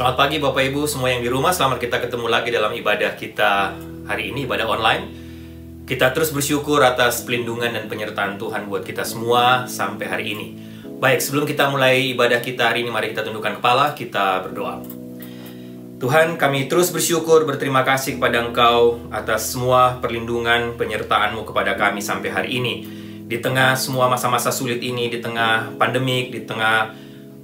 Selamat pagi Bapak Ibu semua yang di rumah. Selamat kita ketemu lagi dalam ibadah kita hari ini, ibadah online. Kita terus bersyukur atas pelindungan dan penyertaan Tuhan buat kita semua sampai hari ini. Baik, sebelum kita mulai ibadah kita hari ini, mari kita tundukkan kepala, kita berdoa. Tuhan, kami terus bersyukur, berterima kasih kepada Engkau atas semua perlindungan, penyertaan-Mu kepada kami sampai hari ini. Di tengah semua masa-masa sulit ini, di tengah pandemik, di tengah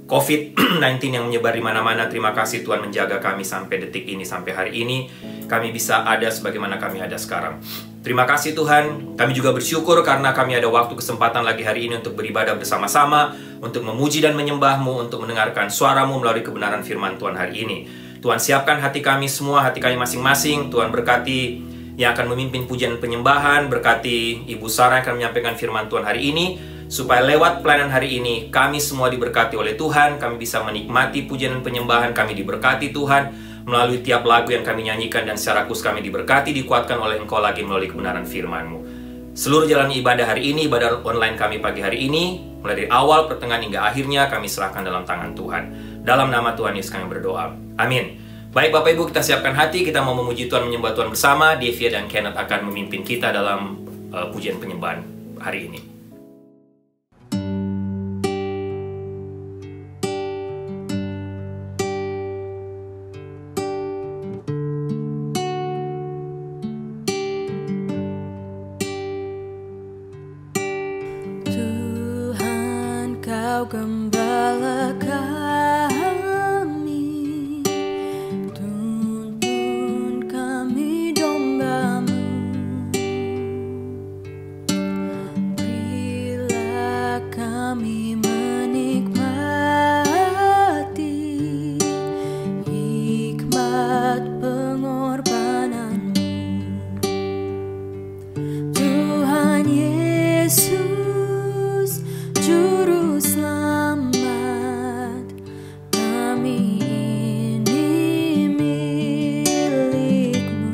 COVID-19 yang menyebar di mana-mana, terima kasih Tuhan menjaga kami sampai detik ini, sampai hari ini. Kami bisa ada sebagaimana kami ada sekarang. Terima kasih Tuhan, kami juga bersyukur karena kami ada waktu kesempatan lagi hari ini untuk beribadah bersama-sama, untuk memuji dan menyembah-Mu, untuk mendengarkan suara-Mu melalui kebenaran firman Tuhan hari ini. Tuhan siapkan hati kami semua, hati kami masing-masing. Tuhan berkati yang akan memimpin pujian penyembahan, berkati Ibu Sarah yang akan menyampaikan firman Tuhan hari ini, supaya lewat pelayanan hari ini, kami semua diberkati oleh Tuhan, kami bisa menikmati pujian dan penyembahan, kami diberkati Tuhan, melalui tiap lagu yang kami nyanyikan, dan secara khusus kami diberkati, dikuatkan oleh Engkau lagi melalui kebenaran firman-Mu. Seluruh jalan ibadah hari ini, ibadah online kami pagi hari ini, mulai dari awal, pertengahan, hingga akhirnya, kami serahkan dalam tangan Tuhan. Dalam nama Tuhan Yesus kami berdoa. Amin. Baik Bapak Ibu, kita siapkan hati, kita mau memuji Tuhan, menyembah Tuhan bersama. Devia dan Kenneth akan memimpin kita dalam pujian penyembahan hari ini. Gembala kami, tuntun kami domba-Mu. Berilah kami menikmati hikmat pengorbanan-Mu. Tuhan Yesus, Juru Selamat, kami ini milik-Mu.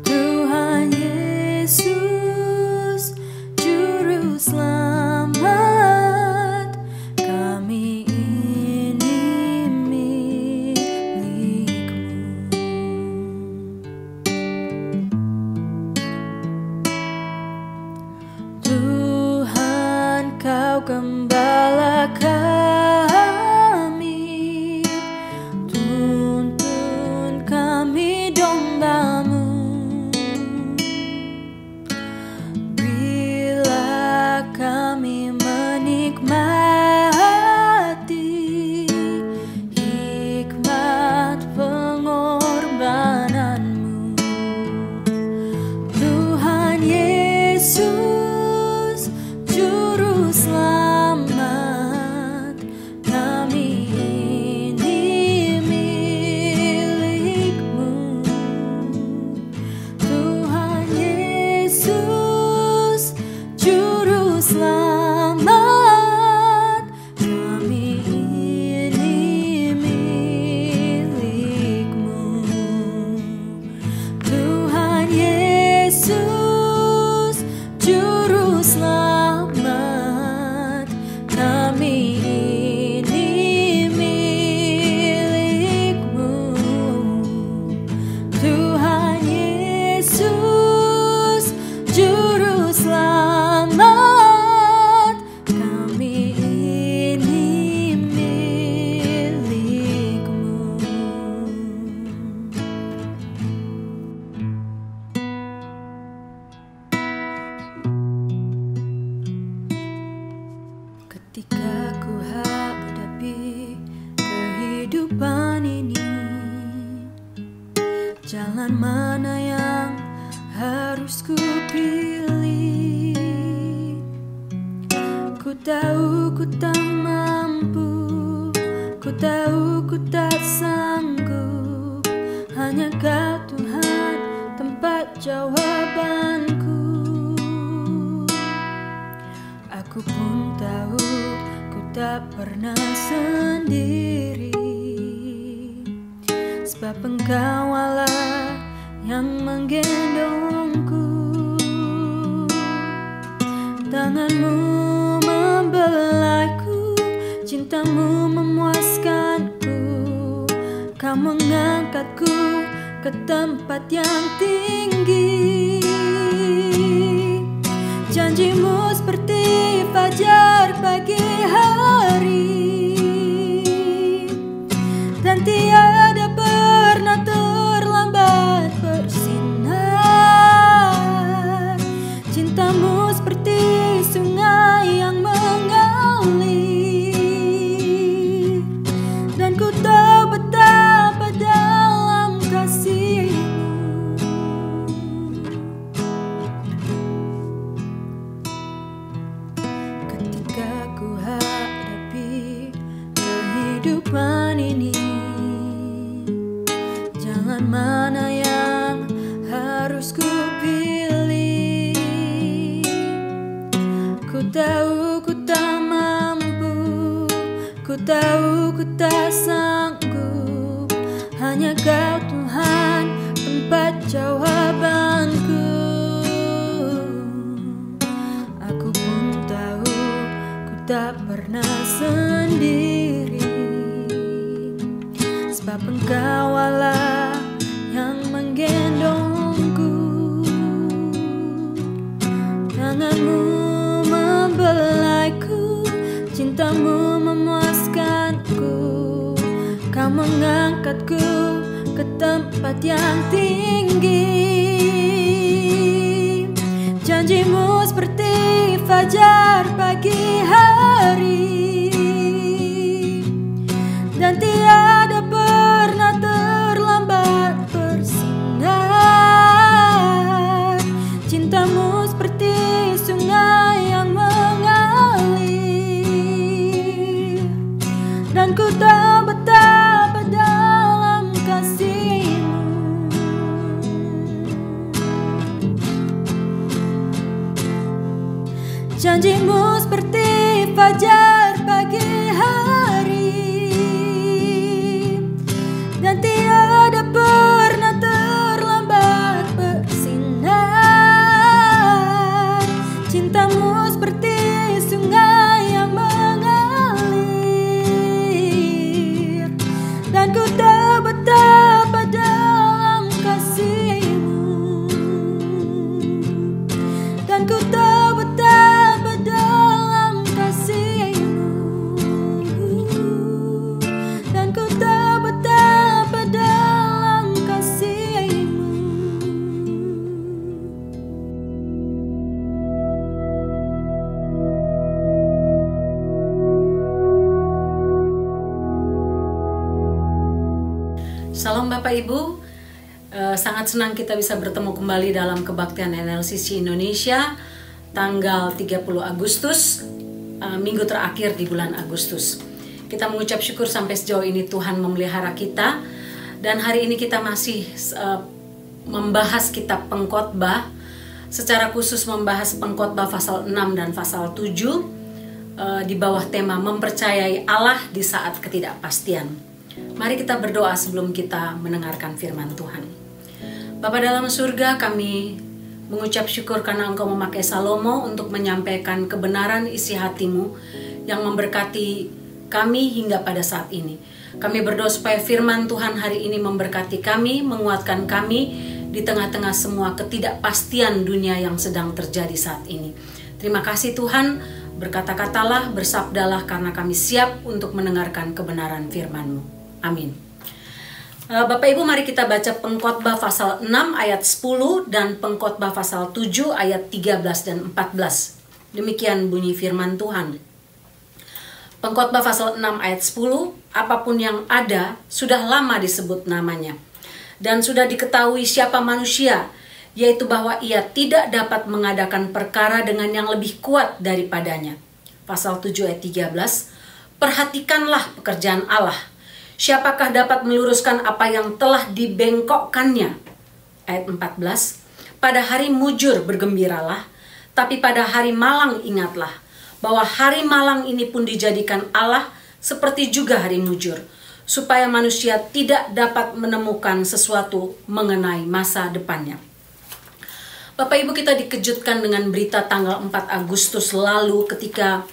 Tuhan Yesus, Juru Selamat, kami ini milik-Mu. Kau gembala kami, tuntun kami domba-Mu. Berilah kami menikmati hikmat pengorbanan-Mu. Tuhan Yesus, Juru Selamat, kami ini milik-Mu. Tuhan Yesus, Juru Selamat, kami ini milik-Mu. Tuhan Yesus, Juru Selamat, kami ini milik-Mu. Tuhan Yesus, Juru Selamat, kami ini milik-Mu. Ketika ku hadapi kehidupan ini, jalan mana yang harus ku pilih? Ku tahu ku tak mampu, ku tahu ku tak sanggup. Hanya Kau Tuhan tempat jawabanku. Aku pun tahu ku tak pernah sendiri, sebab Engkau Allah yang menggendongku. Tangan-Mu membelaiku, cinta-Mu memuaskanku. Kau mengangkatku ke tempat yang tinggi. Janjimu seperti fajar pagi hari, dan tiada pernah terlambat bersinar. Cintamu seperti sungai yang mengalir, dan ku tahu betapa dalam kasih-Mu. Ketika ku hadapi kehidupan ini, jalan mana yang harus ku pilih? Ku tahu ku tak mampu, ku tahu ku tak sanggup. Hanya Kau Tuhan tempat jawabanku. Aku pun tahu ku tak pernah sendiri, sebab Engkau Allah yang menggendongku. Tangan-Mu membelaiku, cinta-Mu memuaskanku. Kau mengangkatku ke tempat yang tinggi. Janji-Mu seperti fajar pagi hari, dan tiada pernah terlambat bersinar. Cinta-Mu seperti sungai yang mengalir, dan ku tahu betapa dalam kasih-Mu. Janji-Mu seperti fajar pagi hari, dan tiada pernah terlambat bersinar. Cinta-Mu seperti sungai yang mengalir, dan ku tahu betapa dalam kasih-Mu, dan ku tahu betapa dalam kasih-Mu, dan ku tahu betapa dalam kasih-Mu. Salam Bapak Ibu, sangat senang kita bisa bertemu kembali dalam kebaktian NLCC Indonesia tanggal 30 Agustus, minggu terakhir di bulan Agustus. Kita mengucap syukur sampai sejauh ini Tuhan memelihara kita, dan hari ini kita masih membahas kitab Pengkhotbah, secara khusus membahas Pengkhotbah pasal 6 dan pasal 7 di bawah tema mempercayai Allah di saat ketidakpastian. Mari kita berdoa sebelum kita mendengarkan firman Tuhan. Bapa dalam surga, kami mengucap syukur karena Engkau memakai Salomo untuk menyampaikan kebenaran isi hati-Mu yang memberkati kami hingga pada saat ini. Kami berdoa supaya firman Tuhan hari ini memberkati kami, menguatkan kami di tengah-tengah semua ketidakpastian dunia yang sedang terjadi saat ini. Terima kasih Tuhan, berkata-katalah, bersabdalah karena kami siap untuk mendengarkan kebenaran firman-Mu. Amin. Bapak Ibu, mari kita baca Pengkhotbah pasal 6 ayat 10 dan Pengkhotbah pasal 7 ayat 13 dan 14. Demikian bunyi firman Tuhan. Pengkhotbah pasal 6 ayat 10, apapun yang ada sudah lama disebut namanya, dan sudah diketahui siapa manusia, yaitu bahwa ia tidak dapat mengadakan perkara dengan yang lebih kuat daripadanya. Pasal 7 ayat 13, perhatikanlah pekerjaan Allah. Siapakah dapat meluruskan apa yang telah dibengkokkannya? Ayat 14, pada hari mujur bergembiralah, tapi pada hari malang ingatlah, bahwa hari malang ini pun dijadikan Allah seperti juga hari mujur, supaya manusia tidak dapat menemukan sesuatu mengenai masa depannya. Bapak Ibu, kita dikejutkan dengan berita tanggal 4 Agustus lalu ketika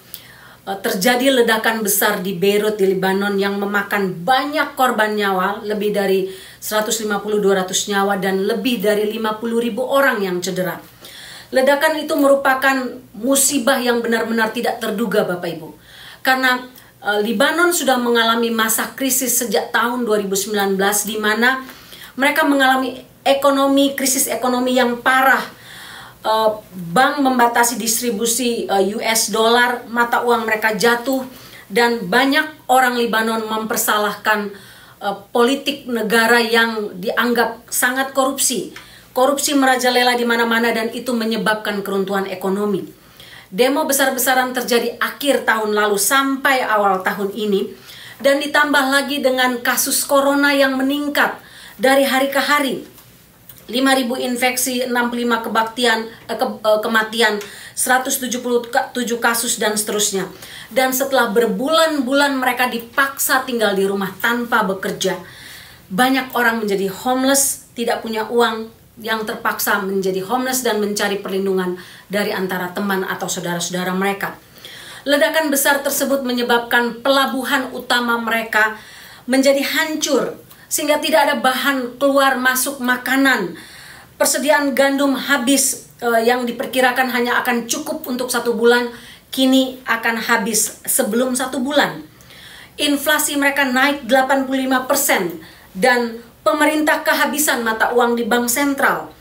terjadi ledakan besar di Beirut di Lebanon yang memakan banyak korban nyawa, lebih dari 150-200 nyawa dan lebih dari 50.000 orang yang cedera. Ledakan itu merupakan musibah yang benar-benar tidak terduga, Bapak Ibu. Karena Lebanon sudah mengalami masa krisis sejak tahun 2019 di mana mereka mengalami krisis ekonomi yang parah. Bank membatasi distribusi US dollar, mata uang mereka jatuh, dan banyak orang Lebanon mempersalahkan politik negara yang dianggap sangat korupsi. Korupsi merajalela di mana-mana dan itu menyebabkan keruntuhan ekonomi. Demo besar-besaran terjadi akhir tahun lalu sampai awal tahun ini, dan ditambah lagi dengan kasus corona yang meningkat dari hari ke hari. 5.000 infeksi, 65 kematian, 177 kasus dan seterusnya. Dan setelah berbulan-bulan mereka dipaksa tinggal di rumah tanpa bekerja, banyak orang menjadi homeless, tidak punya uang, yang terpaksa menjadi homeless dan mencari perlindungan dari antara teman atau saudara-saudara mereka. Ledakan besar tersebut menyebabkan pelabuhan utama mereka menjadi hancur, sehingga tidak ada bahan keluar masuk makanan. Persediaan gandum habis, yang diperkirakan hanya akan cukup untuk 1 bulan, kini akan habis sebelum 1 bulan. Inflasi mereka naik 85% dan pemerintah kehabisan mata uang di bank sentral.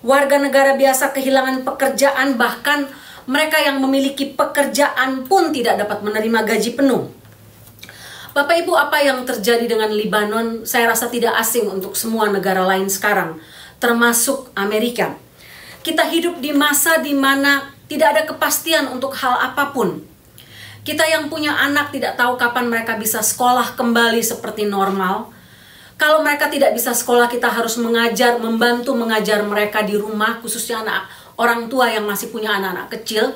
Warga negara biasa kehilangan pekerjaan, bahkan mereka yang memiliki pekerjaan pun tidak dapat menerima gaji penuh. Bapak Ibu, apa yang terjadi dengan Lebanon saya rasa tidak asing untuk semua negara lain sekarang, termasuk Amerika. Kita hidup di masa di mana tidak ada kepastian untuk hal apapun. Kita yang punya anak tidak tahu kapan mereka bisa sekolah kembali seperti normal. Kalau mereka tidak bisa sekolah, kita harus membantu mengajar mereka di rumah, khususnya orang tua yang masih punya anak-anak kecil.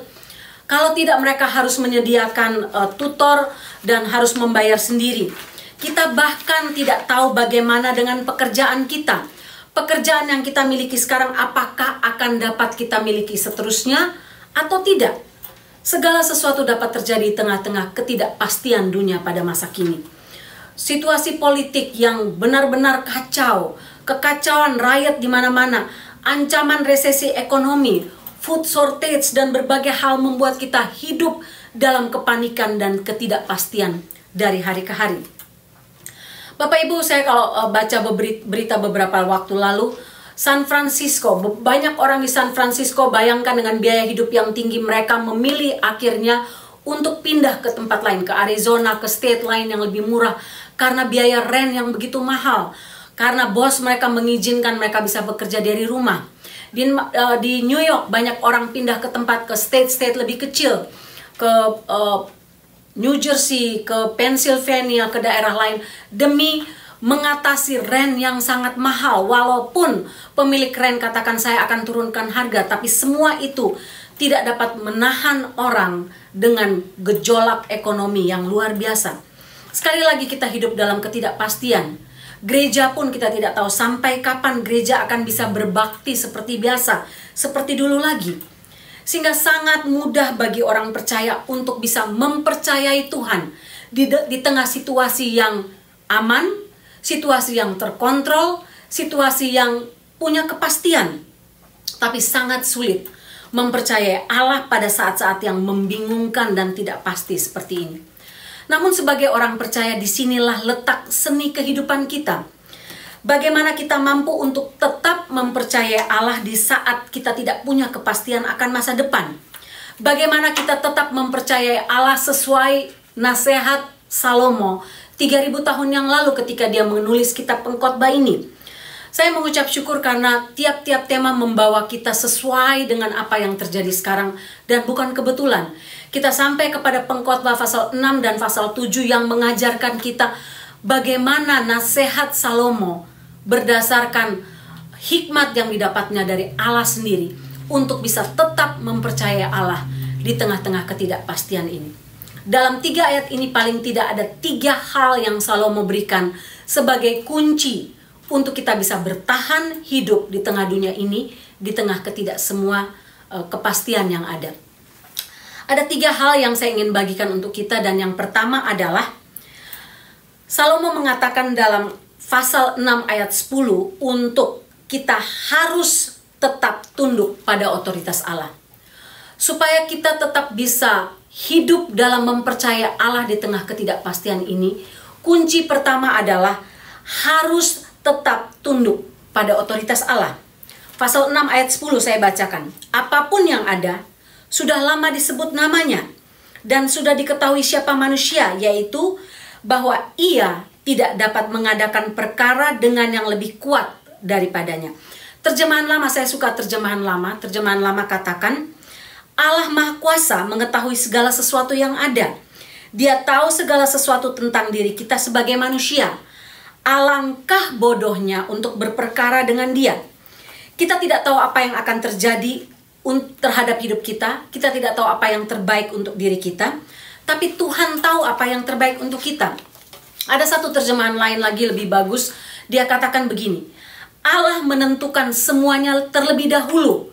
Kalau tidak, mereka harus menyediakan tutor dan harus membayar sendiri. Kita bahkan tidak tahu bagaimana dengan pekerjaan kita. Pekerjaan yang kita miliki sekarang, apakah akan dapat kita miliki seterusnya atau tidak? Segala sesuatu dapat terjadi di tengah-tengah ketidakpastian dunia pada masa kini. Situasi politik yang benar-benar kacau, kekacauan rakyat di mana-mana, ancaman resesi ekonomi, food shortage, dan berbagai hal membuat kita hidup dalam kepanikan dan ketidakpastian dari hari ke hari. Bapak Ibu, saya kalau baca berita beberapa waktu lalu, San Francisco, banyak orang di San Francisco, bayangkan dengan biaya hidup yang tinggi, mereka memilih akhirnya untuk pindah ke tempat lain, ke Arizona, ke state lain yang lebih murah, karena biaya rent yang begitu mahal, karena bos mereka mengizinkan mereka bisa bekerja dari rumah. Di New York banyak orang pindah ke state lebih kecil, ke New Jersey, ke Pennsylvania, ke daerah lain, demi mengatasi rent yang sangat mahal. Walaupun pemilik rent katakan saya akan turunkan harga, tapi semua itu tidak dapat menahan orang dengan gejolak ekonomi yang luar biasa. Sekali lagi kita hidup dalam ketidakpastian. Gereja pun kita tidak tahu sampai kapan gereja akan bisa berbakti seperti biasa, seperti dulu lagi. Sehingga sangat mudah bagi orang percaya untuk bisa mempercayai Tuhan di tengah situasi yang aman, situasi yang terkontrol, situasi yang punya kepastian. Tapi sangat sulit mempercayai Allah pada saat-saat yang membingungkan dan tidak pasti seperti ini. Namun sebagai orang percaya, disinilah letak seni kehidupan kita. Bagaimana kita mampu untuk tetap mempercayai Allah di saat kita tidak punya kepastian akan masa depan. Bagaimana kita tetap mempercayai Allah sesuai nasihat Salomo 3000 tahun yang lalu ketika dia menulis kitab Pengkhotbah ini. Saya mengucap syukur karena tiap-tiap tema membawa kita sesuai dengan apa yang terjadi sekarang, dan bukan kebetulan. Kita sampai kepada Pengkhotbah pasal 6 dan pasal 7 yang mengajarkan kita bagaimana nasihat Salomo berdasarkan hikmat yang didapatnya dari Allah sendiri untuk bisa tetap mempercayai Allah di tengah-tengah ketidakpastian ini. Dalam 3 ayat ini paling tidak ada 3 hal yang Salomo berikan sebagai kunci untuk kita bisa bertahan hidup di tengah dunia ini, di tengah semua kepastian yang ada. Ada 3 hal yang saya ingin bagikan untuk kita, dan yang pertama adalah Salomo mengatakan dalam pasal 6 ayat 10 untuk kita harus tetap tunduk pada otoritas Allah. Supaya kita tetap bisa hidup dalam mempercaya Allah di tengah ketidakpastian ini, kunci pertama adalah harus tetap tunduk pada otoritas Allah. Pasal 6 ayat 10 saya bacakan. Apapun yang ada, sudah lama disebut namanya, dan sudah diketahui siapa manusia, yaitu bahwa ia tidak dapat mengadakan perkara dengan yang lebih kuat daripadanya. Terjemahan lama, saya suka terjemahan lama. Terjemahan lama katakan, Allah Maha Kuasa mengetahui segala sesuatu yang ada. Dia tahu segala sesuatu tentang diri kita sebagai manusia. Alangkah bodohnya untuk berperkara dengan Dia. Kita tidak tahu apa yang akan terjadi terhadap hidup kita. Kita tidak tahu apa yang terbaik untuk diri kita. Tapi Tuhan tahu apa yang terbaik untuk kita. Ada satu terjemahan lain lagi lebih bagus. Dia katakan begini, Allah menentukan semuanya terlebih dahulu,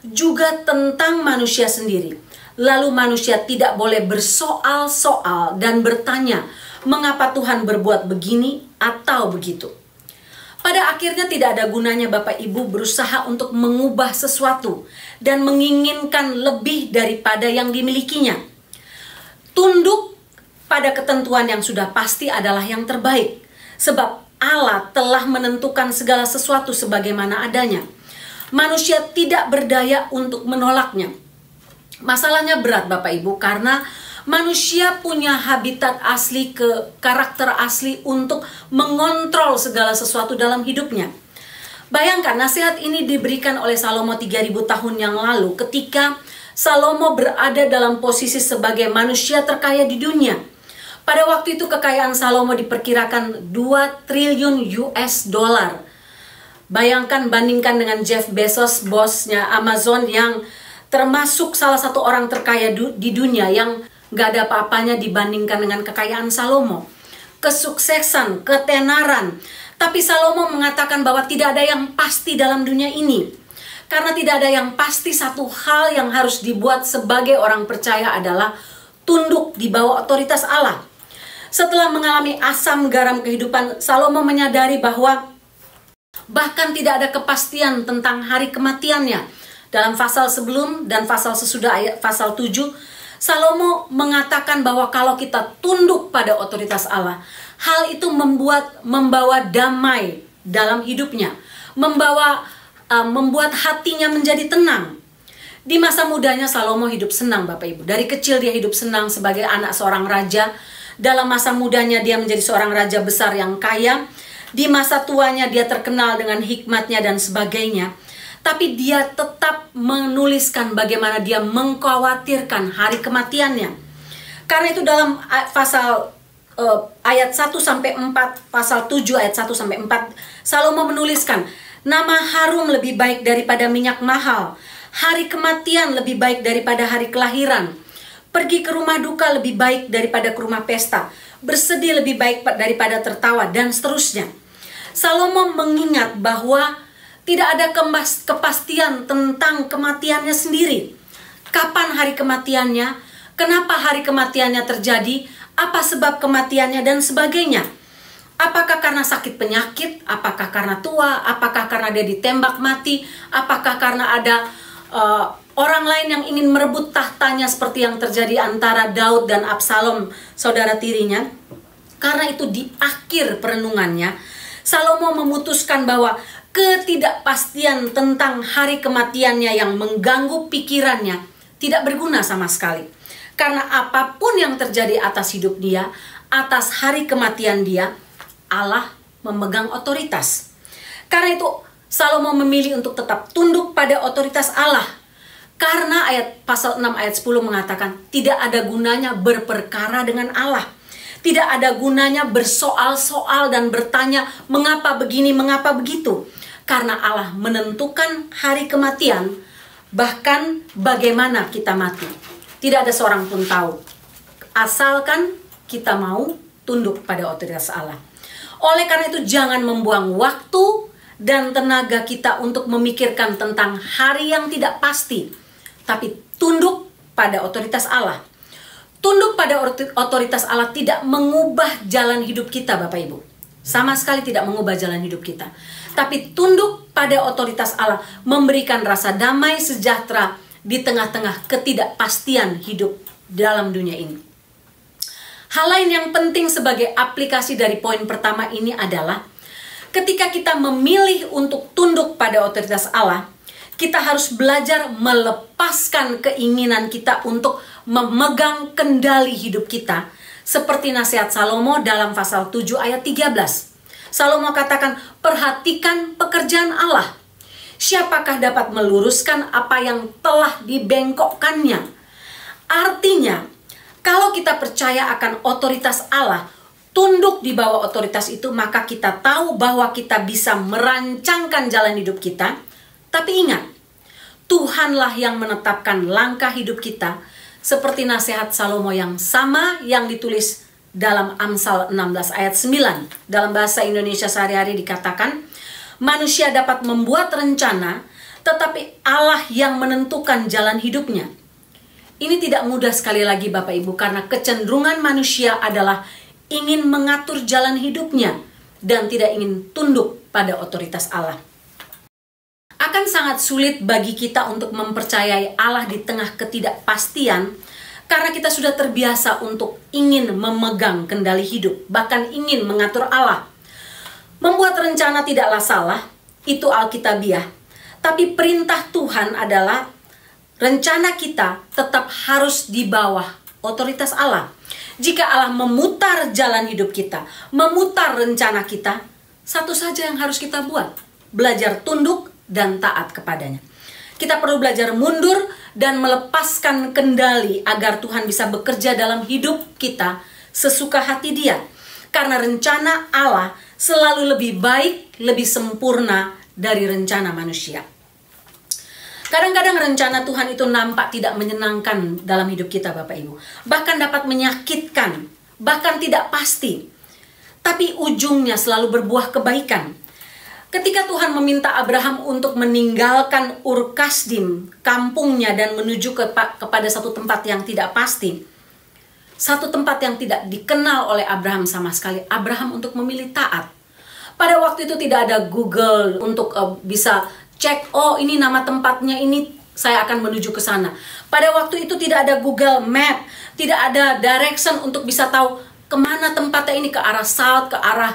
juga tentang manusia sendiri. Lalu manusia tidak boleh bersoal-soal dan bertanya, mengapa Tuhan berbuat begini atau begitu. Pada akhirnya tidak ada gunanya Bapak Ibu berusaha untuk mengubah sesuatu dan menginginkan lebih daripada yang dimilikinya. Tunduk pada ketentuan yang sudah pasti adalah yang terbaik. Sebab Allah telah menentukan segala sesuatu sebagaimana adanya. Manusia tidak berdaya untuk menolaknya. Masalahnya berat Bapak Ibu, karena manusia punya habitat asli, karakter asli untuk mengontrol segala sesuatu dalam hidupnya. Bayangkan nasihat ini diberikan oleh Salomo 3000 tahun yang lalu ketika Salomo berada dalam posisi sebagai manusia terkaya di dunia. Pada waktu itu kekayaan Salomo diperkirakan 2 triliun US dollar. Bayangkan, bandingkan dengan Jeff Bezos, bosnya Amazon, yang termasuk salah satu orang terkaya di dunia, yang gak ada apa-apanya dibandingkan dengan kekayaan Salomo. Kesuksesan, ketenaran. Tapi Salomo mengatakan bahwa tidak ada yang pasti dalam dunia ini. Karena tidak ada yang pasti, satu hal yang harus dibuat sebagai orang percaya adalah tunduk di bawah otoritas Allah. Setelah mengalami asam garam kehidupan, Salomo menyadari bahwa bahkan tidak ada kepastian tentang hari kematiannya. Dalam pasal sebelum dan pasal sesudah ayat pasal 7, Salomo mengatakan bahwa kalau kita tunduk pada otoritas Allah, hal itu membawa damai dalam hidupnya, membuat hatinya menjadi tenang. Di masa mudanya Salomo hidup senang Bapak Ibu. Dari kecil dia hidup senang sebagai anak seorang raja. Dalam masa mudanya dia menjadi seorang raja besar yang kaya. Di masa tuanya dia terkenal dengan hikmatnya dan sebagainya. Tapi dia tetap menuliskan bagaimana dia mengkhawatirkan hari kematiannya. Karena itu dalam pasal ayat 1-4, pasal 7 ayat 1-4, Salomo menuliskan, nama harum lebih baik daripada minyak mahal. Hari kematian lebih baik daripada hari kelahiran. Pergi ke rumah duka lebih baik daripada ke rumah pesta. Bersedih lebih baik daripada tertawa, dan seterusnya. Salomo mengingat bahwa tidak ada kepastian tentang kematiannya sendiri. Kapan hari kematiannya? Kenapa hari kematiannya terjadi? Apa sebab kematiannya dan sebagainya? Apakah karena sakit penyakit? Apakah karena tua? Apakah karena dia ditembak mati? Apakah karena ada orang lain yang ingin merebut tahtanya seperti yang terjadi antara Daud dan Absalom, saudara tirinya? Karena itu di akhir perenungannya, Salomo memutuskan bahwa ketidakpastian tentang hari kematiannya yang mengganggu pikirannya tidak berguna sama sekali. Karena apapun yang terjadi atas hidup dia, atas hari kematian dia, Allah memegang otoritas. Karena itu Salomo memilih untuk tetap tunduk pada otoritas Allah. Karena pasal 6 ayat 10 mengatakan tidak ada gunanya berperkara dengan Allah. Tidak ada gunanya bersoal-soal dan bertanya mengapa begini, mengapa begitu. Karena Allah menentukan hari kematian, bahkan bagaimana kita mati. Tidak ada seorang pun tahu. Asalkan kita mau tunduk pada otoritas Allah. Oleh karena itu jangan membuang waktu dan tenaga kita untuk memikirkan tentang hari yang tidak pasti. Tapi tunduk pada otoritas Allah. Tunduk pada otoritas Allah tidak mengubah jalan hidup kita, Bapak Ibu. Sama sekali tidak mengubah jalan hidup kita. Tapi tunduk pada otoritas Allah memberikan rasa damai sejahtera di tengah-tengah ketidakpastian hidup dalam dunia ini. Hal lain yang penting sebagai aplikasi dari poin pertama ini adalah ketika kita memilih untuk tunduk pada otoritas Allah, kita harus belajar melepaskan keinginan kita untuk memegang kendali hidup kita. Seperti nasihat Salomo dalam pasal 7 ayat 13. Salomo katakan, perhatikan pekerjaan Allah. Siapakah dapat meluruskan apa yang telah dibengkokkannya? Artinya, kalau kita percaya akan otoritas Allah, tunduk di bawah otoritas itu, maka kita tahu bahwa kita bisa merancangkan jalan hidup kita. Tapi ingat, Tuhanlah yang menetapkan langkah hidup kita, seperti nasihat Salomo yang sama yang ditulis dalam Amsal 16 ayat 9. Dalam bahasa Indonesia sehari-hari dikatakan, manusia dapat membuat rencana, tetapi Allah yang menentukan jalan hidupnya. Ini tidak mudah sekali lagi Bapak Ibu, karena kecenderungan manusia adalah ingin mengatur jalan hidupnya dan tidak ingin tunduk pada otoritas Allah. Akan sangat sulit bagi kita untuk mempercayai Allah di tengah ketidakpastian, karena kita sudah terbiasa untuk ingin memegang kendali hidup, bahkan ingin mengatur Allah. Membuat rencana tidaklah salah, itu alkitabiah. Tapi perintah Tuhan adalah rencana kita tetap harus di bawah otoritas Allah. Jika Allah memutar jalan hidup kita, memutar rencana kita, satu saja yang harus kita buat, belajar tunduk dan taat kepadanya. Kita perlu belajar mundur dan melepaskan kendali agar Tuhan bisa bekerja dalam hidup kita sesuka hati Dia. Karena rencana Allah selalu lebih baik, lebih sempurna dari rencana manusia. Kadang-kadang rencana Tuhan itu nampak tidak menyenangkan dalam hidup kita Bapak Ibu. Bahkan dapat menyakitkan, bahkan tidak pasti. Tapi ujungnya selalu berbuah kebaikan. Ketika Tuhan meminta Abraham untuk meninggalkan Ur Kasdim, kampungnya, dan menuju kepada satu tempat yang tidak pasti. Satu tempat yang tidak dikenal oleh Abraham sama sekali. Abraham untuk memilih taat. Pada waktu itu tidak ada Google untuk bisa cek, oh ini nama tempatnya, ini saya akan menuju ke sana. Pada waktu itu tidak ada Google Map, tidak ada direction untuk bisa tahu kemana tempatnya ini, ke arah south, ke arah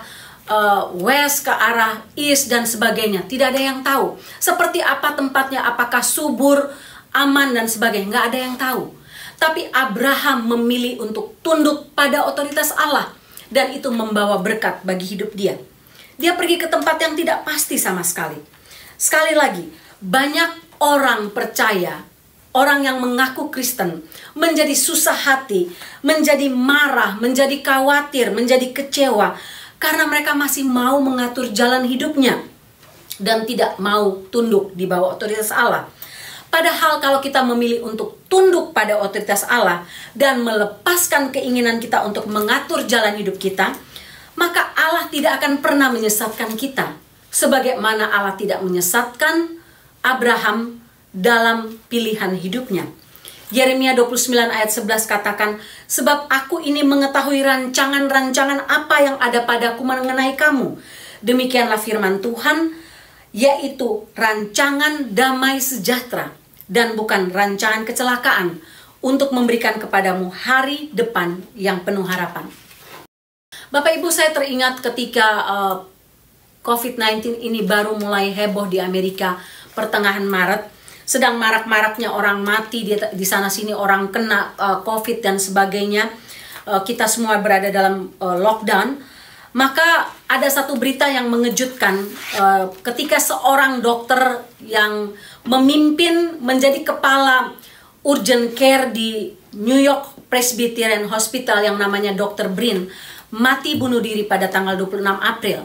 west, ke arah east, dan sebagainya. Tidak ada yang tahu. Seperti apa tempatnya, apakah subur, aman, dan sebagainya. Nggak ada yang tahu. Tapi Abraham memilih untuk tunduk pada otoritas Allah. Dan itu membawa berkat bagi hidup dia. Dia pergi ke tempat yang tidak pasti sama sekali. Sekali lagi, banyak orang percaya, orang yang mengaku Kristen, menjadi susah hati, menjadi marah, menjadi khawatir, menjadi kecewa, karena mereka masih mau mengatur jalan hidupnya dan tidak mau tunduk di bawah otoritas Allah. Padahal kalau kita memilih untuk tunduk pada otoritas Allah dan melepaskan keinginan kita untuk mengatur jalan hidup kita, maka Allah tidak akan pernah menyesatkan kita. Sebagaimana Allah tidak menyesatkan Abraham dalam pilihan hidupnya. Yeremia 29 ayat 11 katakan, sebab aku ini mengetahui rancangan-rancangan apa yang ada padaku mengenai kamu. Demikianlah firman Tuhan, yaitu rancangan damai sejahtera dan bukan rancangan kecelakaan, untuk memberikan kepadamu hari depan yang penuh harapan. Bapak Ibu, saya teringat ketika COVID-19 ini baru mulai heboh di Amerika pertengahan Maret. Sedang marak-maraknya orang mati di sana-sini, orang kena COVID dan sebagainya. Kita semua berada dalam lockdown. Maka ada satu berita yang mengejutkan ketika seorang dokter yang memimpin menjadi kepala urgent care di New York Presbyterian Hospital yang namanya Dr. Brin mati bunuh diri pada tanggal 26 April.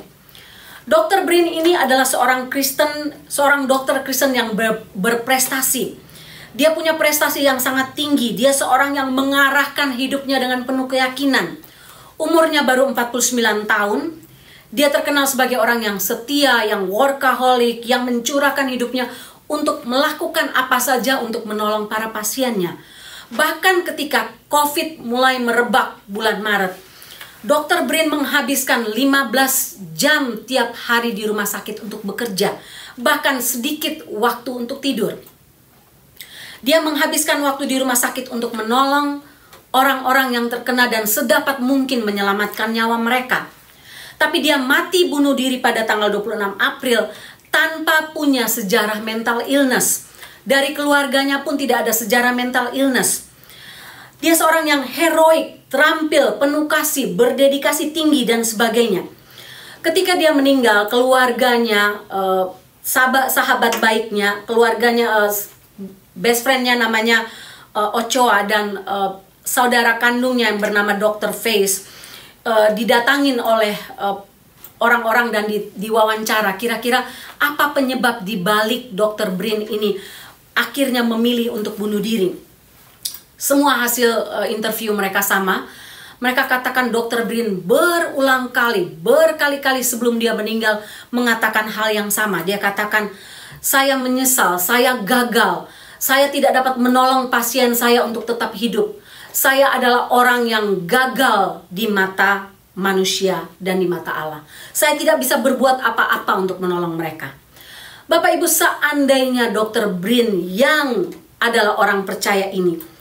Dr. Brin ini adalah seorang Kristen, seorang dokter Kristen yang berprestasi. Dia punya prestasi yang sangat tinggi. Dia seorang yang mengarahkan hidupnya dengan penuh keyakinan. Umurnya baru 49 tahun. Dia terkenal sebagai orang yang setia, yang workaholic, yang mencurahkan hidupnya untuk melakukan apa saja untuk menolong para pasiennya. Bahkan ketika COVID mulai merebak bulan Maret, Dr. Brin menghabiskan 15 jam tiap hari di rumah sakit untuk bekerja, bahkan sedikit waktu untuk tidur. Dia menghabiskan waktu di rumah sakit untuk menolong orang-orang yang terkena dan sedapat mungkin menyelamatkan nyawa mereka. Tapi dia mati bunuh diri pada tanggal 26 April tanpa punya sejarah mental illness. Dari keluarganya pun tidak ada sejarah mental illness. Dia seorang yang heroik, terampil, penuh kasih, berdedikasi tinggi dan sebagainya. Ketika dia meninggal, keluarganya, sahabat baiknya, keluarganya, best friendnya namanya Ochoa dan saudara kandungnya yang bernama Dr. Face didatangin oleh orang-orang dan diwawancara. Kira-kira apa penyebab dibalik Dr. Brin ini akhirnya memilih untuk bunuh diri? Semua hasil interview mereka sama. Mereka katakan Dr. Brin berkali-kali sebelum dia meninggal mengatakan hal yang sama. Dia katakan, saya menyesal, saya gagal, saya tidak dapat menolong pasien saya untuk tetap hidup. Saya adalah orang yang gagal di mata manusia dan di mata Allah. Saya tidak bisa berbuat apa-apa untuk menolong mereka. Bapak Ibu, seandainya Dr. Brin yang adalah orang percaya ini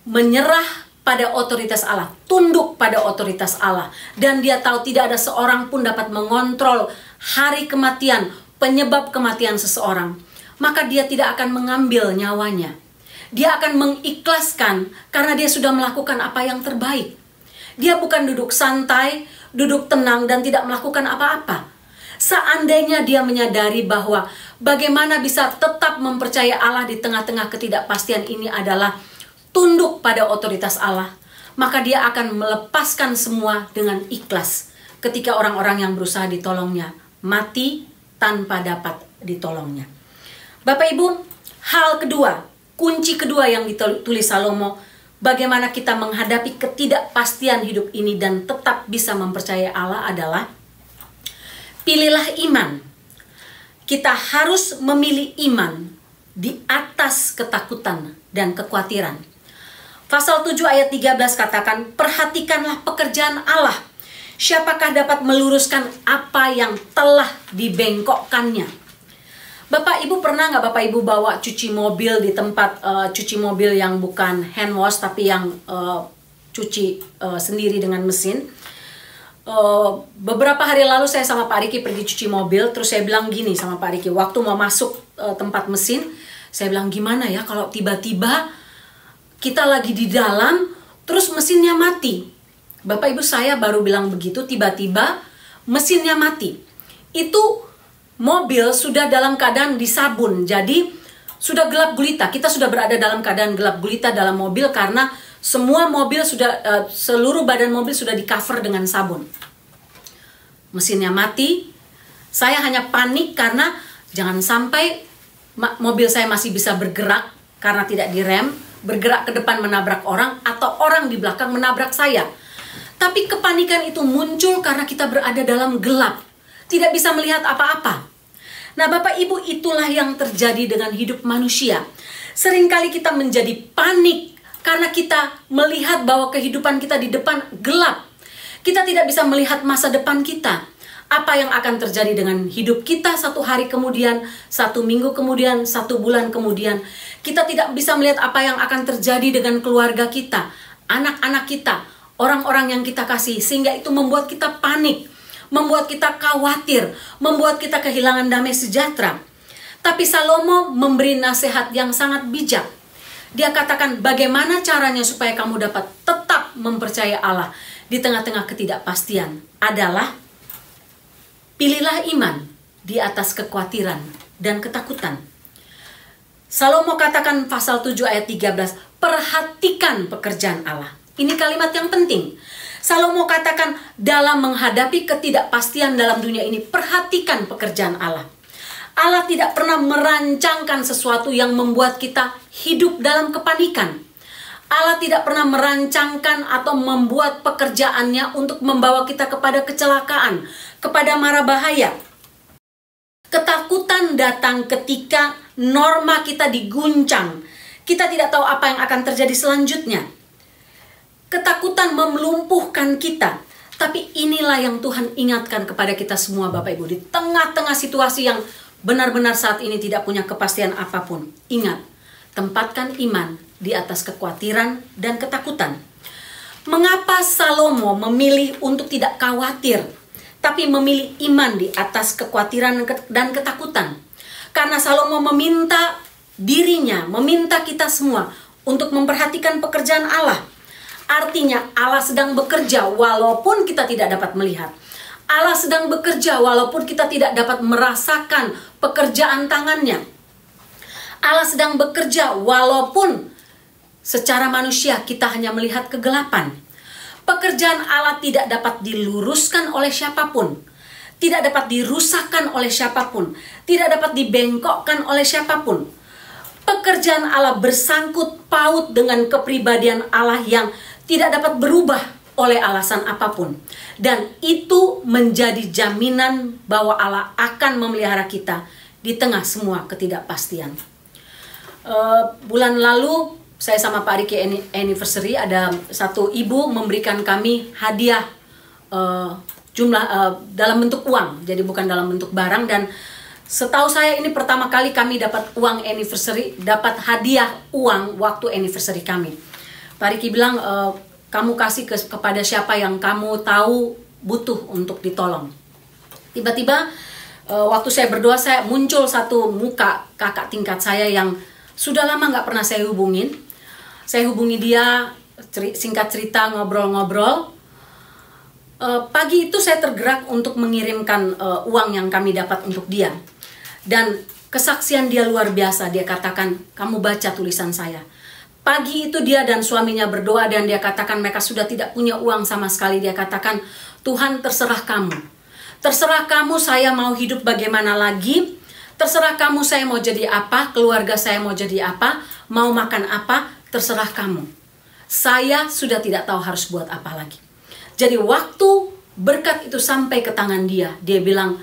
menyerah pada otoritas Allah, tunduk pada otoritas Allah, dan dia tahu tidak ada seorang pun dapat mengontrol hari kematian, penyebab kematian seseorang, maka dia tidak akan mengambil nyawanya. Dia akan mengikhlaskan karena dia sudah melakukan apa yang terbaik. Dia bukan duduk santai, duduk tenang dan tidak melakukan apa-apa. Seandainya dia menyadari bahwa bagaimana bisa tetap mempercaya Allah di tengah-tengah ketidakpastian ini adalah tunduk pada otoritas Allah, maka dia akan melepaskan semua dengan ikhlas ketika orang-orang yang berusaha ditolongnya mati tanpa dapat ditolongnya. Bapak Ibu, hal kedua, kunci kedua yang ditulis Salomo, bagaimana kita menghadapi ketidakpastian hidup ini dan tetap bisa mempercayai Allah adalah pilihlah iman. Kita harus memilih iman di atas ketakutan dan kekhawatiran. Pasal 7 ayat 13 katakan, perhatikanlah pekerjaan Allah. Siapakah dapat meluruskan apa yang telah dibengkokkannya? Bapak Ibu pernah nggak Bapak Ibu bawa cuci mobil di tempat cuci mobil yang bukan hand wash tapi yang cuci sendiri dengan mesin? Beberapa hari lalu saya sama Pak Riki pergi cuci mobil, terus saya bilang gini sama Pak Riki, waktu mau masuk tempat mesin, saya bilang gimana ya kalau tiba-tiba kita lagi di dalam, terus mesinnya mati. Bapak Ibu, saya baru bilang begitu, tiba-tiba mesinnya mati. Itu mobil sudah dalam keadaan disabun, jadi sudah gelap gulita. Kita sudah berada dalam keadaan gelap gulita dalam mobil karena semua mobil sudah, seluruh badan mobil sudah di cover dengan sabun. Mesinnya mati, saya hanya panik karena jangan sampai mobil saya masih bisa bergerak karena tidak direm, bergerak ke depan menabrak orang, atau orang di belakang menabrak saya. Tapi kepanikan itu muncul karena kita berada dalam gelap, tidak bisa melihat apa-apa. Nah Bapak Ibu, itulah yang terjadi dengan hidup manusia. Seringkali kita menjadi panik karena kita melihat bahwa kehidupan kita di depan gelap. Kita tidak bisa melihat masa depan kita. Apa yang akan terjadi dengan hidup kita satu hari kemudian, satu minggu kemudian, satu bulan kemudian. Kita tidak bisa melihat apa yang akan terjadi dengan keluarga kita, anak-anak kita, orang-orang yang kita kasih. Sehingga itu membuat kita panik, membuat kita khawatir, membuat kita kehilangan damai sejahtera. Tapi Salomo memberi nasihat yang sangat bijak. Dia katakan bagaimana caranya supaya kamu dapat tetap mempercayai Allah di tengah-tengah ketidakpastian adalah pilihlah iman di atas kekhawatiran dan ketakutan. Salomo katakan pasal 7 ayat 13, perhatikan pekerjaan Allah. Ini kalimat yang penting. Salomo katakan dalam menghadapi ketidakpastian dalam dunia ini, perhatikan pekerjaan Allah. Allah tidak pernah merancangkan sesuatu yang membuat kita hidup dalam kepanikan. Allah tidak pernah merancangkan atau membuat pekerjaannya untuk membawa kita kepada kecelakaan, kepada mara bahaya. Ketakutan datang ketika norma kita diguncang, Kita tidak tahu apa yang akan terjadi selanjutnya. Ketakutan melumpuhkan kita. Tapi inilah yang Tuhan ingatkan kepada kita semua Bapak Ibu. Di tengah-tengah situasi yang benar-benar saat ini tidak punya kepastian apapun. Ingat, tempatkan iman di atas kekhawatiran dan ketakutan. Mengapa Salomo memilih untuk tidak khawatir, tapi memilih iman di atas kekhawatiran dan ketakutan? Karena Salomo meminta dirinya, meminta kita semua untuk memperhatikan pekerjaan Allah. Artinya Allah sedang bekerja walaupun kita tidak dapat melihat. Allah sedang bekerja walaupun kita tidak dapat merasakan pekerjaan tangannya. Allah sedang bekerja walaupun secara manusia kita hanya melihat kegelapan. Pekerjaan Allah tidak dapat diluruskan oleh siapapun. Tidak dapat dirusakkan oleh siapapun. Tidak dapat dibengkokkan oleh siapapun. Pekerjaan Allah bersangkut paut dengan kepribadian Allah yang tidak dapat berubah oleh alasan apapun. Dan itu menjadi jaminan bahwa Allah akan memelihara kita di tengah semua ketidakpastian. Bulan lalu saya sama Pak Riki anniversary, ada satu ibu memberikan kami hadiah jumlah dalam bentuk uang, jadi bukan dalam bentuk barang. Dan setahu saya ini pertama kali kami dapat uang anniversary, dapat hadiah uang waktu anniversary kami. Pak Riki bilang, kamu kasih kepada siapa yang kamu tahu butuh untuk ditolong. Tiba-tiba waktu saya berdoa, saya muncul satu muka kakak tingkat saya yang sudah lama nggak pernah saya hubungin. Saya hubungi dia, singkat cerita, ngobrol-ngobrol. Pagi itu saya tergerak untuk mengirimkan uang yang kami dapat untuk dia. Dan kesaksian dia luar biasa. Dia katakan, kamu baca tulisan saya. Pagi itu dia dan suaminya berdoa dan dia katakan mereka sudah tidak punya uang sama sekali. Dia katakan, Tuhan terserah kamu. Terserah kamu, saya mau hidup bagaimana lagi. Terserah kamu, saya mau jadi apa, keluarga saya mau jadi apa, mau makan apa, terserah kamu. Saya sudah tidak tahu harus buat apa lagi. Jadi waktu berkat itu sampai ke tangan dia, dia bilang,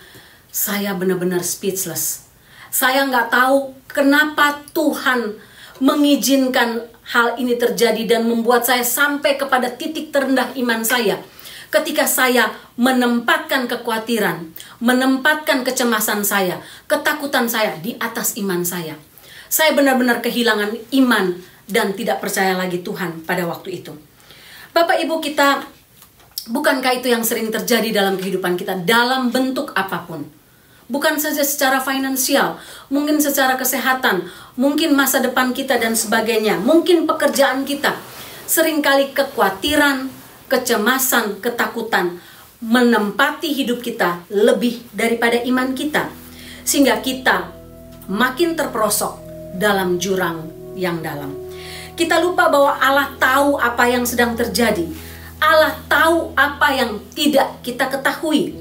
saya benar-benar speechless. Saya nggak tahu kenapa Tuhan mengizinkan hal ini terjadi dan membuat saya sampai kepada titik terendah iman saya. Ketika saya menempatkan kekhawatiran, menempatkan kecemasan saya, ketakutan saya di atas iman saya. Saya benar-benar kehilangan iman dan tidak percaya lagi Tuhan pada waktu itu. Bapak Ibu kita, bukankah itu yang sering terjadi dalam kehidupan kita dalam bentuk apapun? Bukan saja secara finansial, mungkin secara kesehatan, mungkin masa depan kita dan sebagainya, mungkin pekerjaan kita. Seringkali kekhawatiran, kecemasan, ketakutan menempati hidup kita lebih daripada iman kita. Sehingga kita makin terperosok dalam jurang yang dalam. Kita lupa bahwa Allah tahu apa yang sedang terjadi. Allah tahu apa yang tidak kita ketahui.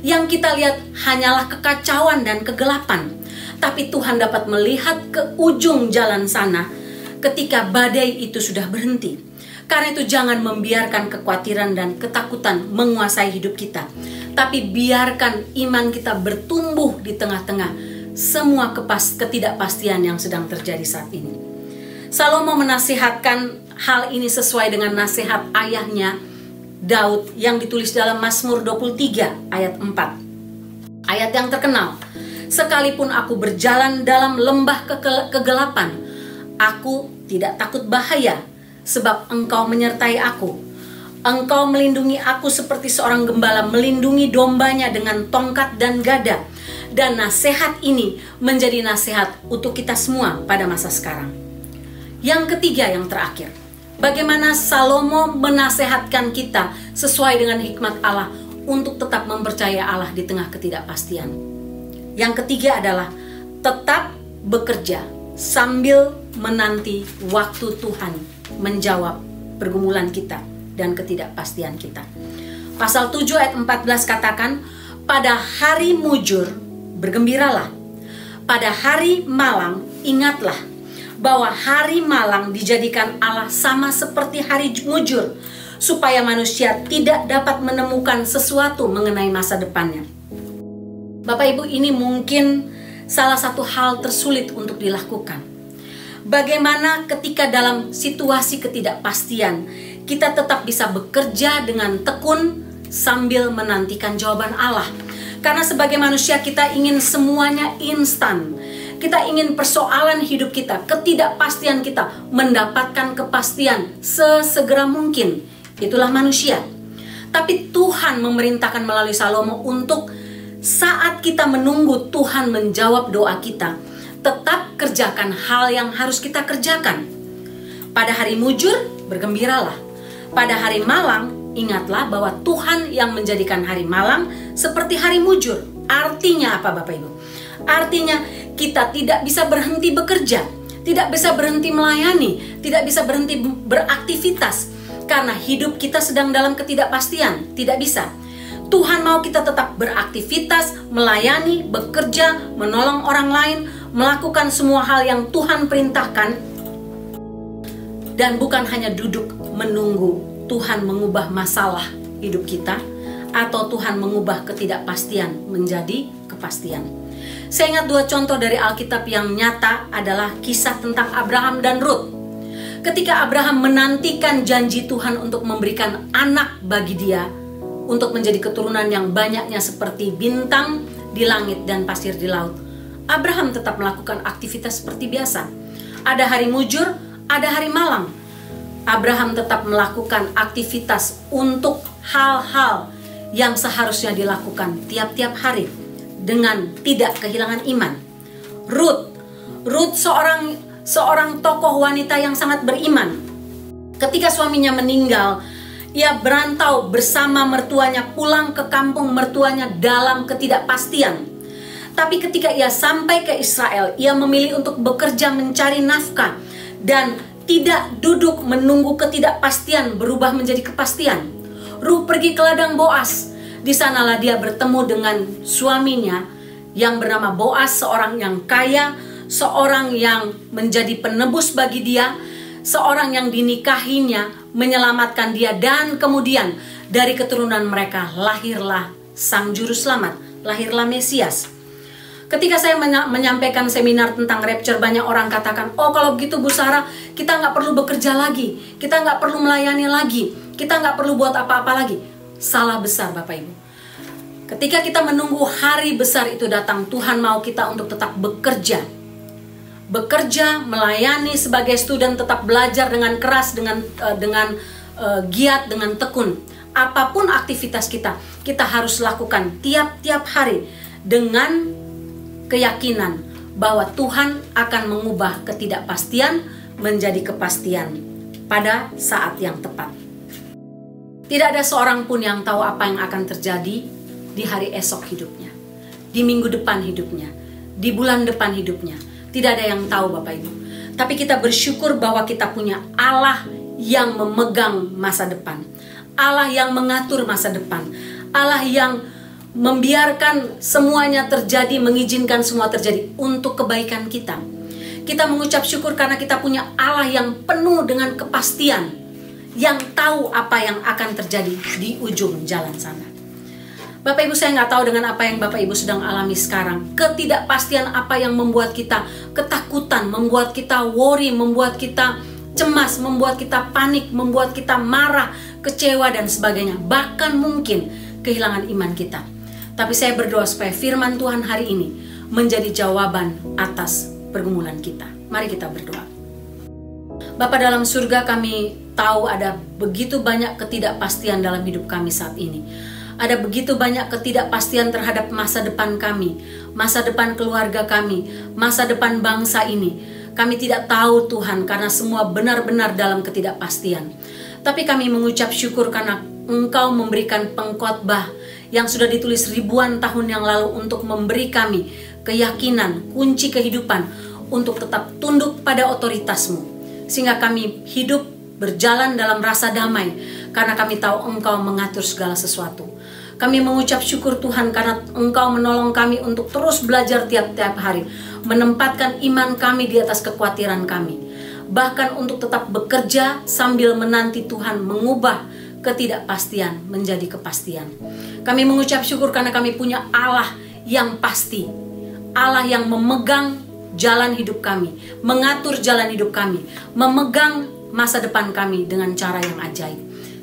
Yang kita lihat hanyalah kekacauan dan kegelapan. Tapi Tuhan dapat melihat ke ujung jalan sana ketika badai itu sudah berhenti. Karena itu jangan membiarkan kekhawatiran dan ketakutan menguasai hidup kita. Tapi biarkan iman kita bertumbuh di tengah-tengah semua ketidakpastian yang sedang terjadi saat ini. Salomo menasihatkan hal ini sesuai dengan nasihat ayahnya Daud yang ditulis dalam Mazmur 23 ayat 4. Ayat yang terkenal. Sekalipun aku berjalan dalam lembah kegelapan, aku tidak takut bahaya, sebab Engkau menyertai aku. Engkau melindungi aku seperti seorang gembala melindungi dombanya dengan tongkat dan gada. Dan nasihat ini menjadi nasihat untuk kita semua pada masa sekarang. Yang ketiga, yang terakhir, bagaimana Salomo menasehatkan kita sesuai dengan hikmat Allah untuk tetap mempercayai Allah di tengah ketidakpastian. Yang ketiga adalah tetap bekerja sambil menanti waktu Tuhan menjawab pergumulan kita dan ketidakpastian kita. Pasal 7 ayat 14 katakan, pada hari mujur bergembiralah, pada hari malang ingatlah bahwa hari malang dijadikan Allah sama seperti hari mujur, supaya manusia tidak dapat menemukan sesuatu mengenai masa depannya. Bapak Ibu, ini mungkin salah satu hal tersulit untuk dilakukan. Bagaimana ketika dalam situasi ketidakpastian kita tetap bisa bekerja dengan tekun sambil menantikan jawaban Allah. Karena sebagai manusia kita ingin semuanya instan. Kita ingin persoalan hidup kita, ketidakpastian kita, mendapatkan kepastian sesegera mungkin. Itulah manusia. Tapi Tuhan memerintahkan melalui Salomo untuk saat kita menunggu Tuhan menjawab doa kita, tetap kerjakan hal yang harus kita kerjakan. Pada hari mujur, bergembiralah. Pada hari malang, ingatlah bahwa Tuhan yang menjadikan hari malang seperti hari mujur. Artinya apa Bapak Ibu? Artinya kita tidak bisa berhenti bekerja, tidak bisa berhenti melayani, tidak bisa berhenti beraktivitas. Karena hidup kita sedang dalam ketidakpastian, tidak bisa. Tuhan mau kita tetap beraktivitas, melayani, bekerja, menolong orang lain, melakukan semua hal yang Tuhan perintahkan. Dan bukan hanya duduk menunggu Tuhan mengubah masalah hidup kita, atau Tuhan mengubah ketidakpastian menjadi kepastian. Saya ingat 2 contoh dari Alkitab yang nyata adalah kisah tentang Abraham dan Rut. Ketika Abraham menantikan janji Tuhan untuk memberikan anak bagi dia, untuk menjadi keturunan yang banyaknya seperti bintang di langit dan pasir di laut, Abraham tetap melakukan aktivitas seperti biasa. Ada hari mujur, ada hari malang. Abraham tetap melakukan aktivitas untuk hal-hal yang seharusnya dilakukan tiap-tiap hari dengan tidak kehilangan iman. Ruth seorang tokoh wanita yang sangat beriman. Ketika suaminya meninggal, ia berantau bersama mertuanya pulang ke kampung mertuanya dalam ketidakpastian. Tapi ketika ia sampai ke Israel, ia memilih untuk bekerja mencari nafkah dan tidak duduk menunggu ketidakpastian berubah menjadi kepastian. Ruth pergi ke ladang Boas. Di sanalah dia bertemu dengan suaminya yang bernama Boas, seorang yang kaya, seorang yang menjadi penebus bagi dia, seorang yang dinikahinya, menyelamatkan dia, dan kemudian dari keturunan mereka lahirlah Sang Juru Selamat, lahirlah Mesias. Ketika saya menyampaikan seminar tentang rapture, banyak orang katakan, oh kalau begitu Bu Sarah, kita nggak perlu bekerja lagi, kita nggak perlu melayani lagi, kita nggak perlu buat apa-apa lagi. Salah besar Bapak Ibu. Ketika kita menunggu hari besar itu datang, Tuhan mau kita untuk tetap bekerja, melayani sebagai student, tetap belajar dengan keras, dengan giat, dengan tekun. Apapun aktivitas kita harus lakukan tiap-tiap hari dengan keyakinan bahwa Tuhan akan mengubah ketidakpastian menjadi kepastian pada saat yang tepat. Tidak ada seorang pun yang tahu apa yang akan terjadi di hari esok hidupnya, di minggu depan hidupnya, di bulan depan hidupnya. Tidak ada yang tahu Bapak Ibu. Tapi kita bersyukur bahwa kita punya Allah yang memegang masa depan, Allah yang mengatur masa depan, Allah yang membiarkan semuanya terjadi, mengizinkan semua terjadi untuk kebaikan kita. Kita mengucap syukur karena kita punya Allah yang penuh dengan kepastian, yang tahu apa yang akan terjadi di ujung jalan sana. Bapak Ibu, saya nggak tahu dengan apa yang Bapak Ibu sedang alami sekarang. Ketidakpastian apa yang membuat kita ketakutan, membuat kita worry, membuat kita cemas, membuat kita panik, membuat kita marah, kecewa dan sebagainya. Bahkan mungkin kehilangan iman kita. Tapi saya berdoa supaya firman Tuhan hari ini menjadi jawaban atas pergumulan kita. Mari kita berdoa. Bapa dalam surga, kami tahu ada begitu banyak ketidakpastian dalam hidup kami saat ini. Ada begitu banyak ketidakpastian terhadap masa depan kami, masa depan keluarga kami, masa depan bangsa ini. Kami tidak tahu Tuhan karena semua benar-benar dalam ketidakpastian. Tapi kami mengucap syukur karena Engkau memberikan pengkhotbah yang sudah ditulis ribuan tahun yang lalu untuk memberi kami keyakinan, kunci kehidupan untuk tetap tunduk pada otoritas-Mu. Sehingga kami hidup berjalan dalam rasa damai karena kami tahu Engkau mengatur segala sesuatu. Kami mengucap syukur Tuhan karena Engkau menolong kami untuk terus belajar tiap-tiap hari, menempatkan iman kami di atas kekhawatiran kami. Bahkan untuk tetap bekerja sambil menanti Tuhan mengubah ketidakpastian menjadi kepastian. Kami mengucap syukur karena kami punya Allah yang pasti, Allah yang memegang jalan hidup kami, mengatur jalan hidup kami, memegang masa depan kami dengan cara yang ajaib.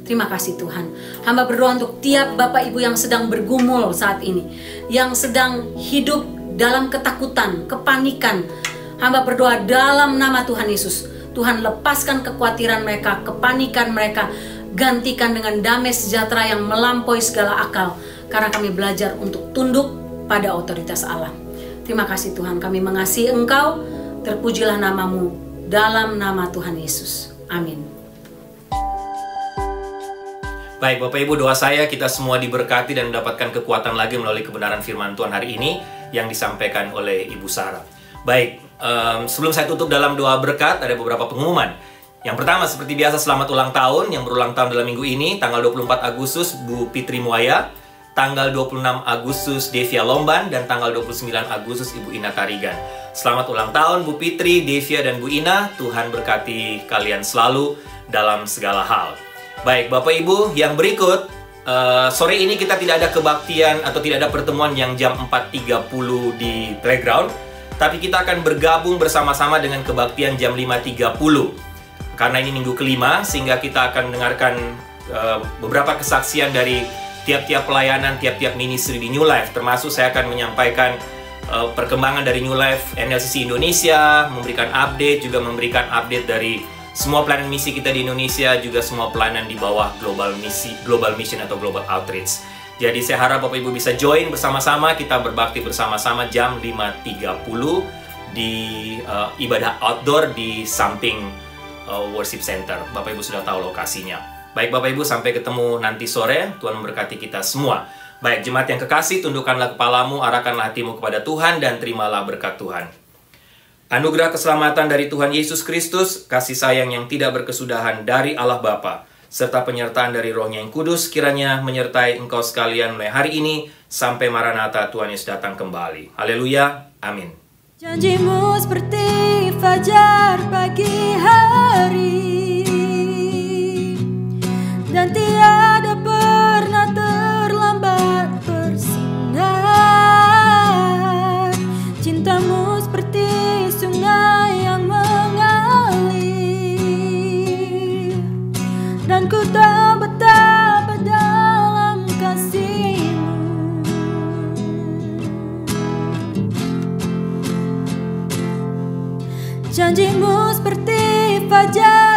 Terima kasih Tuhan. Hamba berdoa untuk tiap Bapak Ibu yang sedang bergumul saat ini, yang sedang hidup dalam ketakutan, kepanikan. Hamba berdoa dalam nama Tuhan Yesus, Tuhan lepaskan kekhawatiran mereka, kepanikan mereka, gantikan dengan damai sejahtera yang melampaui segala akal, karena kami belajar untuk tunduk pada otoritas Allah. Terima kasih Tuhan, kami mengasihi Engkau, terpujilah namamu dalam nama Tuhan Yesus. Amin. Baik Bapak Ibu, doa saya kita semua diberkati dan mendapatkan kekuatan lagi melalui kebenaran firman Tuhan hari ini yang disampaikan oleh Ibu Sarah. Baik, sebelum saya tutup dalam doa berkat, ada beberapa pengumuman. Yang pertama, seperti biasa, selamat ulang tahun yang berulang tahun dalam minggu ini. Tanggal 24 Agustus Bu Fitri Muaya, tanggal 26 Agustus Devia Lomban, dan tanggal 29 Agustus Ibu Ina Tarigan. Selamat ulang tahun Bu Fitri, Devia, dan Bu Ina. Tuhan berkati kalian selalu dalam segala hal. Baik Bapak Ibu, yang berikut, sore ini kita tidak ada kebaktian atau tidak ada pertemuan yang jam 4.30 di playground, tapi kita akan bergabung bersama-sama dengan kebaktian jam 5.30. Karena ini minggu kelima, sehingga kita akan mendengarkan beberapa kesaksian dari tiap-tiap pelayanan, tiap-tiap ministry di New Life. Termasuk saya akan menyampaikan perkembangan dari New Life NLCC Indonesia, memberikan update, juga memberikan update dari semua pelayanan misi kita di Indonesia, juga semua pelayanan di bawah Global Mission atau Global Outreach. Jadi saya harap Bapak Ibu bisa join bersama-sama, kita berbakti bersama-sama jam 5.30 di ibadah outdoor di samping worship center. Bapak Ibu sudah tahu lokasinya. Baik Bapak Ibu, sampai ketemu nanti sore. Tuhan memberkati kita semua. Baik jemaat yang kekasih, tundukkanlah kepalamu, arahkanlah hatimu kepada Tuhan, dan terimalah berkat Tuhan. Anugerah keselamatan dari Tuhan Yesus Kristus, kasih sayang yang tidak berkesudahan dari Allah Bapa, serta penyertaan dari Roh-Nya yang kudus, kiranya menyertai engkau sekalian mulai hari ini sampai Maranatha Tuhan Yesus datang kembali. Haleluya. Amin. Janjimu seperti fajar pagi hari, dan tiada pernah terlambat bersinar. Cintamu seperti sungai yang mengalir, dan ku tahu betapa dalam kasih-Mu. Janjimu seperti fajar